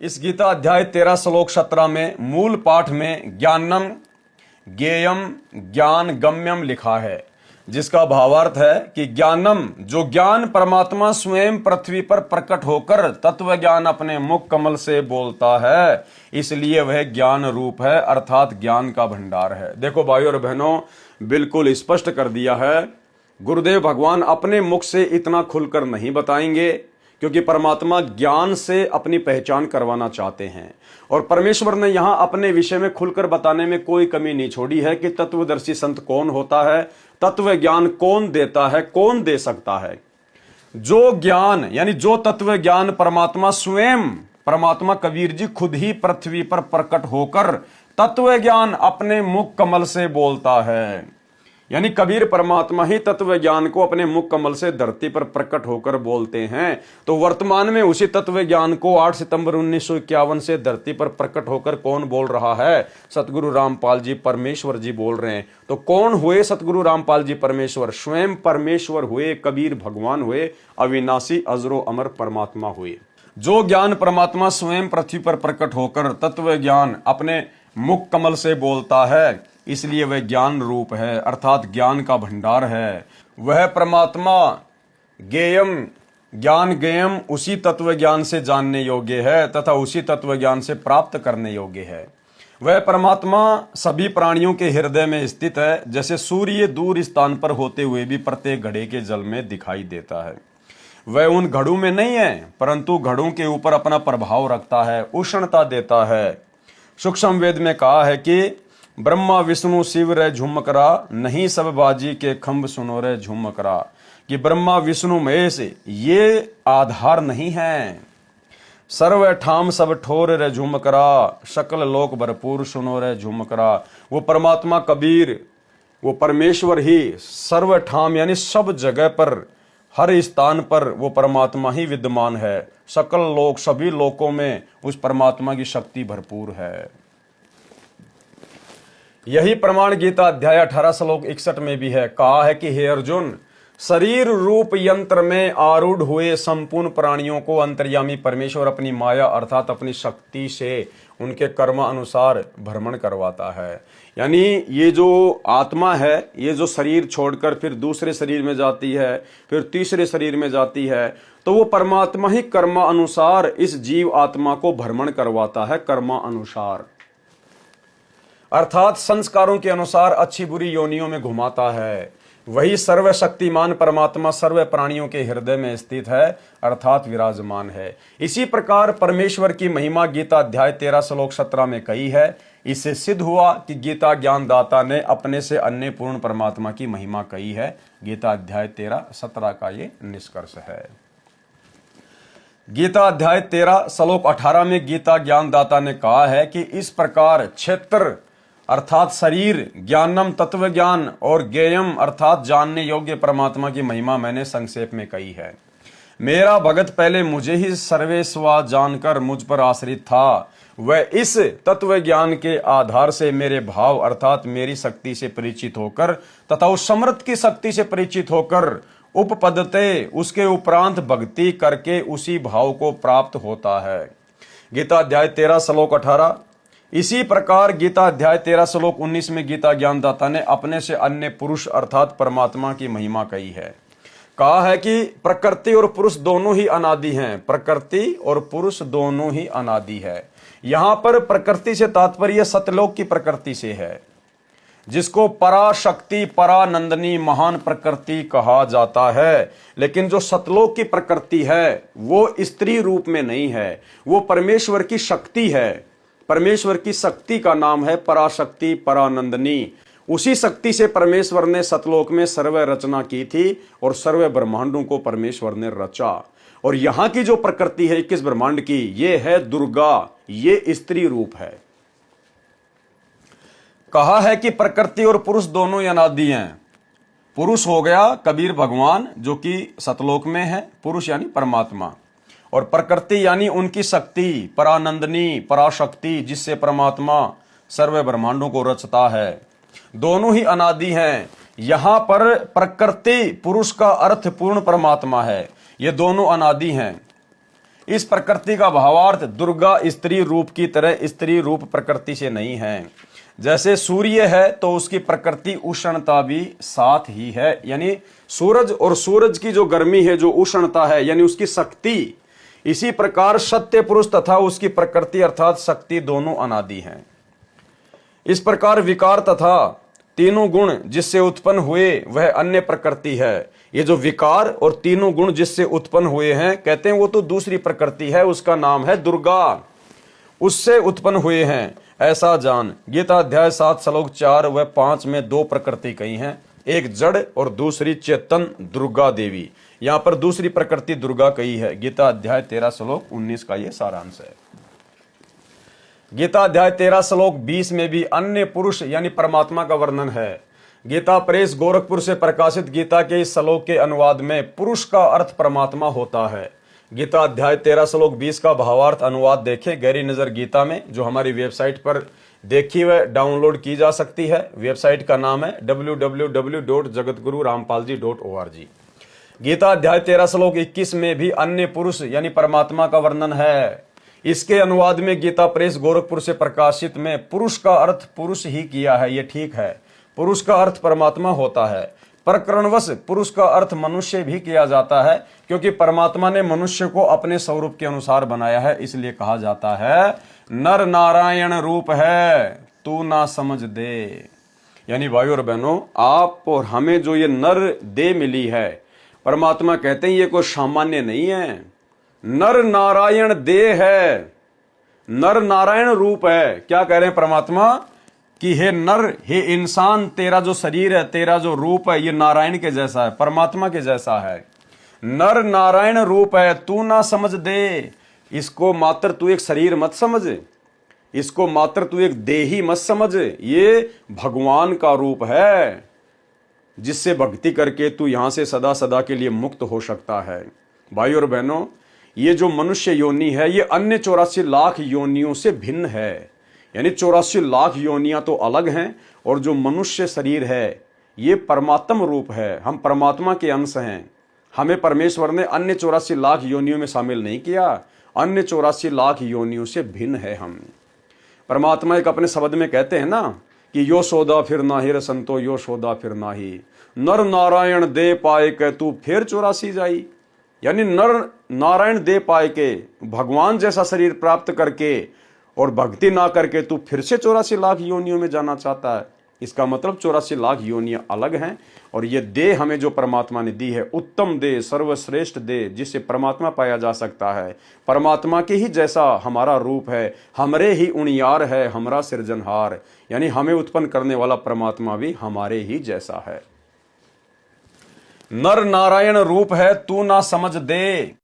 इस गीता अध्याय 13 श्लोक 17 में मूल पाठ में ज्ञानम ज्ञेयम ज्ञान गम्यम लिखा है, जिसका भावार्थ है कि ज्ञानम जो ज्ञान परमात्मा स्वयं पृथ्वी पर प्रकट होकर तत्व ज्ञान अपने मुख कमल से बोलता है, इसलिए वह ज्ञान रूप है, अर्थात ज्ञान का भंडार है। देखो भाइयों और बहनों, बिल्कुल स्पष्ट कर दिया है। गुरुदेव भगवान अपने मुख से इतना खुलकर नहीं बताएंगे, क्योंकि परमात्मा ज्ञान से अपनी पहचान करवाना चाहते हैं। और परमेश्वर ने यहां अपने विषय में खुलकर बताने में कोई कमी नहीं छोड़ी है कि तत्वदर्शी संत कौन होता है, तत्व ज्ञान कौन देता है, कौन दे सकता है। जो ज्ञान यानी जो तत्व ज्ञान परमात्मा स्वयं, परमात्मा कबीर जी खुद ही पृथ्वी पर प्रकट होकर तत्व ज्ञान अपने मुख कमल से बोलता है, यानी कबीर परमात्मा ही तत्व ज्ञान को अपने मुख कमल से धरती पर प्रकट होकर बोलते हैं। तो वर्तमान में उसी तत्व ज्ञान को 8 सितंबर 1951 से धरती पर प्रकट होकर कौन बोल रहा है? सतगुरु रामपाल जी परमेश्वर जी बोल रहे हैं। तो कौन हुए सतगुरु रामपाल जी परमेश्वर? स्वयं परमेश्वर हुए, कबीर भगवान हुए, अविनाशी अजरो अमर परमात्मा हुए। जो ज्ञान परमात्मा स्वयं पृथ्वी पर प्रकट होकर तत्व ज्ञान अपने मुख कमल से बोलता है, इसलिए वह ज्ञान रूप है, अर्थात ज्ञान का भंडार है। वह परमात्मा ज्ञेयम ज्ञान ज्ञेयम उसी तत्व ज्ञान से जानने योग्य है तथा उसी तत्व ज्ञान से प्राप्त करने योग्य है। वह परमात्मा सभी प्राणियों के हृदय में स्थित है, जैसे सूर्य दूर स्थान पर होते हुए भी प्रत्येक घड़े के जल में दिखाई देता है। वह उन घड़ों में नहीं है, परंतु घड़ों के ऊपर अपना प्रभाव रखता है, उष्णता देता है। सूक्ष्म वेद में कहा है कि ब्रह्मा विष्णु शिव रे झुमकरा, नहीं सब बाजी के खंभ सुनो रे झुमकरा। कि ब्रह्मा विष्णु महेश ये आधार नहीं है, सर्व ठाम सब ठोर रे झुमकरा, सकल लोक भरपूर सुनो रे झुमकरा। वो परमात्मा कबीर, वो परमेश्वर ही सर्व ठाम यानी सब जगह पर, हर स्थान पर वो परमात्मा ही विद्यमान है। सकल लोक, सभी लोकों में उस परमात्मा की शक्ति भरपूर है। यही प्रमाण गीता अध्याय 18 श्लोक 61 में भी है। कहा है कि हे अर्जुन, शरीर रूप यंत्र में आरूढ़ हुए संपूर्ण प्राणियों को अंतर्यामी परमेश्वर अपनी माया अर्थात अपनी शक्ति से उनके कर्म अनुसार भ्रमण करवाता है। यानी ये जो आत्मा है, ये जो शरीर छोड़कर फिर दूसरे शरीर में जाती है, फिर तीसरे शरीर में जाती है, तो वो परमात्मा ही कर्म अनुसार इस जीव आत्मा को भ्रमण करवाता है, कर्म अनुसार अर्थात संस्कारों के अनुसार अच्छी बुरी योनियों में घुमाता है। वही सर्वशक्तिमान परमात्मा सर्व प्राणियों के हृदय में स्थित है, अर्थात विराजमान है। इसी प्रकार परमेश्वर की महिमा गीता अध्याय 13 श्लोक 17 में कही है। इससे सिद्ध हुआ कि गीता ज्ञानदाता ने अपने से अन्य पूर्ण परमात्मा की महिमा कही है। गीता अध्याय 13-17 का ये निष्कर्ष है। गीता अध्याय 13 श्लोक 18 में गीता ज्ञानदाता ने कहा है कि इस प्रकार क्षेत्र अर्थात शरीर, ज्ञानम तत्व ज्ञान और ज्ञेयम अर्थात जानने योग्य परमात्मा की महिमा मैंने संक्षेप में कही है। मेरा भगत पहले मुझे ही सर्वेस्वा जानकर मुझ पर आश्रित था, वह इस तत्व ज्ञान के आधार से मेरे भाव अर्थात मेरी शक्ति से परिचित होकर तथा उस समर्थ की शक्ति से परिचित होकर उपपदते उसके उपरांत भक्ति करके उसी भाव को प्राप्त होता है। गीता अध्याय 13 श्लोक 18। इसी प्रकार गीता अध्याय 13 श्लोक 19 में गीता ज्ञानदाता ने अपने से अन्य पुरुष अर्थात परमात्मा की महिमा कही है। कहा है कि प्रकृति और पुरुष दोनों ही अनादि हैं, प्रकृति और पुरुष दोनों ही अनादि है। यहां पर प्रकृति से तात्पर्य सतलोक की प्रकृति से है, जिसको पराशक्ति परानंदनी महान प्रकृति कहा जाता है। लेकिन जो सतलोक की प्रकृति है वो स्त्री रूप में नहीं है, वो परमेश्वर की शक्ति है। परमेश्वर की शक्ति का नाम है पराशक्ति परानंदनी। उसी शक्ति से परमेश्वर ने सतलोक में सर्व रचना की थी और सर्व ब्रह्मांडों को परमेश्वर ने रचा। और यहां की जो प्रकृति है 21 ब्रह्मांड की, ये है दुर्गा, ये स्त्री रूप है। कहा है कि प्रकृति और पुरुष दोनों ही अनादि हैं। पुरुष हो गया कबीर भगवान जो कि सतलोक में है, पुरुष यानी परमात्मा, और प्रकृति यानी उनकी शक्ति परानंदनी पराशक्ति जिससे परमात्मा सर्व ब्रह्मांडों को रचता है। दोनों ही अनादि हैं। यहां पर प्रकृति पुरुष का अर्थ पूर्ण परमात्मा है, ये दोनों अनादि हैं। इस प्रकृति का भावार्थ दुर्गा स्त्री रूप की तरह स्त्री रूप प्रकृति से नहीं है। जैसे सूर्य है तो उसकी प्रकृति उष्णता भी साथ ही है, यानी सूरज और सूरज की जो गर्मी है, जो उष्णता है, यानी उसकी शक्ति। इसी प्रकार सत्य पुरुष तथा उसकी प्रकृति अर्थात शक्ति दोनों अनादि हैं। इस प्रकार विकार तथा तीनों गुण जिससे उत्पन्न हुए वह अन्य प्रकृति है। ये जो विकार और तीनों गुण जिससे उत्पन्न हुए हैं, कहते हैं वो तो दूसरी प्रकृति है, उसका नाम है दुर्गा, उससे उत्पन्न हुए हैं, ऐसा जान। गीता अध्याय 7 श्लोक 4 व 5 में 2 प्रकृति कही हैं, एक जड़ और दूसरी चेतन दुर्गा देवी। यहां पर दूसरी प्रकृति दुर्गा कही है। गीता अध्याय 13 श्लोक 19 का यह सारांश है। गीता अध्याय 13 श्लोक 20 में भी अन्य पुरुष यानी परमात्मा का वर्णन है। गीता प्रेस गोरखपुर से प्रकाशित गीता के इस श्लोक के अनुवाद में पुरुष का अर्थ परमात्मा होता है। गीता अध्याय 13 श्लोक 20 का भावार्थ अनुवाद देखें गहरी नजर गीता में, जो हमारी वेबसाइट पर देखी व डाउनलोड की जा सकती है। वेबसाइट का नाम है www.jagatgururampalji.org। गीता अध्याय 13 श्लोक 21 में भी अन्य पुरुष यानी परमात्मा का वर्णन है। इसके अनुवाद में गीता प्रेस गोरखपुर से प्रकाशित में पुरुष का अर्थ पुरुष ही किया है, ये ठीक है। पुरुष का अर्थ परमात्मा होता है। प्रकरणवश पुरुष का अर्थ मनुष्य भी किया जाता है, क्योंकि परमात्मा ने मनुष्य को अपने स्वरूप के अनुसार बनाया है, इसलिए कहा जाता है नर नारायण रूप है तू ना समझ दे। यानी भाइयों और बहनों, आप और हमें जो ये नर दे मिली है, परमात्मा कहते हैं ये कोई सामान्य नहीं है, नर नारायण दे है, नर नारायण रूप है। क्या कह रहे हैं परमात्मा कि हे नर, हे इंसान, तेरा जो शरीर है, तेरा जो रूप है, ये नारायण के जैसा है, परमात्मा के जैसा है। नर नारायण रूप है, तू ना समझ दे। इसको मात्र तू एक शरीर मत समझ, इसको मात्र तू एक देही मत समझ, ये भगवान का रूप है, जिससे भक्ति करके तू यहां से सदा सदा के लिए मुक्त हो सकता है। भाई और बहनों, ये जो मनुष्य योनि है, ये अन्य 84 लाख योनियों से भिन्न है। यानी 84 लाख योनियां तो अलग हैं, और जो मनुष्य शरीर है ये परमात्म रूप है। हम परमात्मा के अंश हैं। हमें परमेश्वर ने अन्य 84 लाख योनियों में शामिल नहीं किया, अन्य 84 लाख योनियों से भिन्न है हम। परमात्मा एक अपने शब्द में कहते हैं ना कि यो सौदा फिर नाहि रे संतो, यो सौदा फिर नाहि, नर नारायण दे पाए के तू फिर 84 जाई। यानी नर नारायण दे पाए के, भगवान जैसा शरीर प्राप्त करके और भक्ति ना करके तू फिर से 84 लाख योनियों में जाना चाहता है। इसका मतलब 84 लाख योनियां अलग हैं, और ये देह हमें जो परमात्मा ने दी है, उत्तम देह, सर्वश्रेष्ठ देह, जिससे परमात्मा पाया जा सकता है। परमात्मा के ही जैसा हमारा रूप है, हमरे ही उणियार है हमारा सृजनहार। यानी हमें उत्पन्न करने वाला परमात्मा भी हमारे ही जैसा है। नर नारायण रूप है तू ना समझ दे।